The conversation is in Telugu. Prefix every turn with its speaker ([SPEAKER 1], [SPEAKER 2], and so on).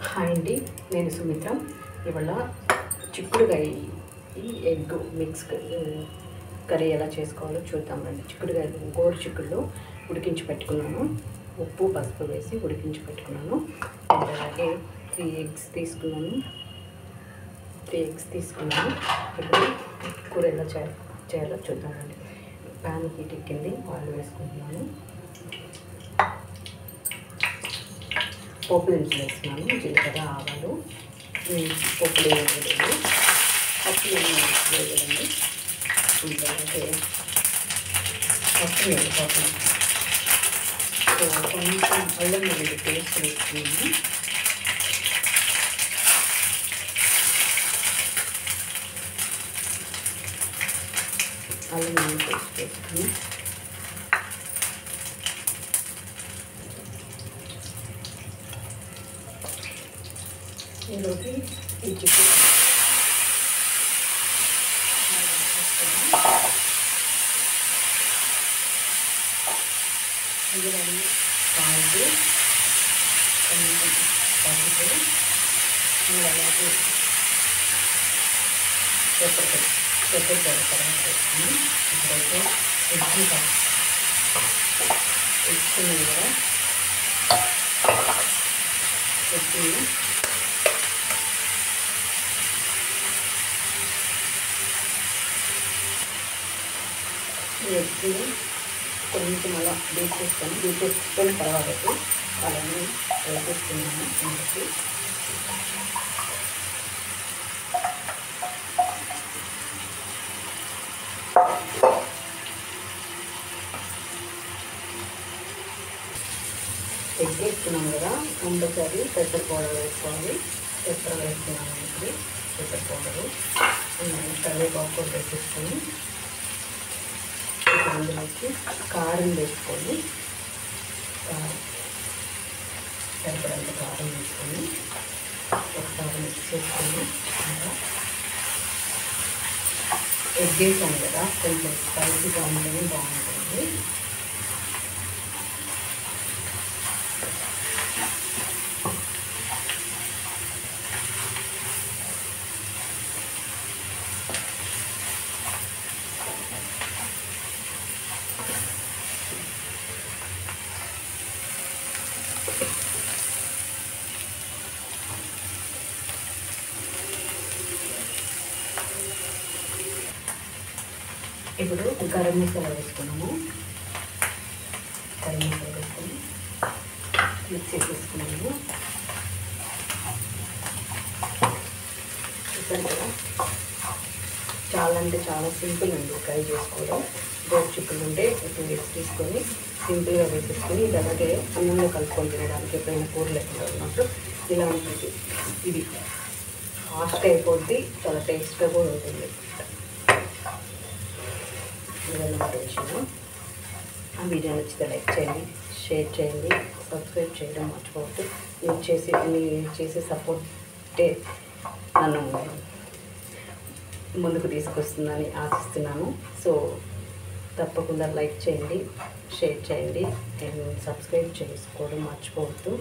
[SPEAKER 1] హాయ్ అండి, నేను సుమిత్ర. ఇవాళ చిక్కుడుకాయ ఎగ్ మిక్స్ కర్రీ ఎలా చేసుకోవాలో చూద్దాం రండి. చిక్కుడుకాయ గోరు చిక్కుడులో ఉడికించి పెట్టుకున్నాను. ఉప్పు పసుపు వేసి ఉడికించి పెట్టుకున్నాను. అండ్ అలాగే 3 eggs తీసుకున్నాను. ఇప్పుడు కూర ఎలా చేయాలో చూద్దాం రండి. ప్యాన్ హీట్ ఎక్కింది, ఆయిల్ వేసుకుంటున్నాను. పోపు దినుసులు వేస్తున్నాను. జీలకర్ర, ఆవాలు, పప్పులు వేయలేదు, పప్పులు వేయలేదండి. అలాగే పప్పు వేసుకోవాలి. సో కొంచెం అల్లం వెల్లుల్లి పేస్ట్ వేస్తున్నాను. అల్లం వెల్లుల్లి పేస్ట్ వేసుకుని ఈరోజు ఈ చికెన్ ఇందులో కాదు కొంచెం పసుపు, అలాగే పెప్పర్ తర్వాత వేసుకుని ఇప్పుడైతే వేసుకున్నాను కదా. వేసుకుని ఎగ్ని కొంచెం అలా బీట్ చేసుకున్న తర్వాత అలానే వేసేస్తున్నాను. ఇంటికి ఎగ్ వేసుకున్నాం కదా, కంపల్సరీ పెప్పర్ పౌడర్ వేసుకోవాలి. పెప్పర్ వేసుకున్నాను. ఇప్పుడు పెప్పర్ పౌడరు కరివేపాకు కూడా వేసేసుకొని అందులోకి కారం వేసుకొని సరిపడంత కారం వేసుకొని ఒకసారి మిక్స్ చేసుకొని ఎగ్ వేసాను కదా, కొంచెం స్పైసీగా ఉంటేనే బాగుంటుంది. ఇప్పుడు గరం మసాలా వేసుకున్నాము. గరం మసాలా వేసుకొని మిక్స్ చేసుకున్నాము. చూసాను కదా, చాలా అంటే చాలా సింపుల్ అండి ఫ్రై చేసుకోవడం. గోరు చిక్కులు ఉంటే 2 eggs తీసుకొని సింపుల్గా వేసేసుకొని ఇది అలాగే అన్నంలో కలుపుకొని తినడానికి ఎప్పుడైనా కూరలు లేకుండా ఉన్నప్పుడు ఇలా ఉంటుంది. ఇది ఫాస్ట్గా అయిపోద్ది, చాలా టేస్ట్గా కూడా ఉంటుంది. ఆ వీడియో నచ్చితే లైక్ చేయండి, షేర్ చేయండి, సబ్స్క్రైబ్ చేయడం మర్చిపోవద్దు. మీరు చేసే సపోర్టే నన్ను ముందుకు తీసుకొస్తుందని ఆశిస్తున్నాను. సో తప్పకుండా లైక్ చేయండి, షేర్ చేయండి అండ్ సబ్స్క్రైబ్ చేసుకోవడం మర్చిపోవద్దు.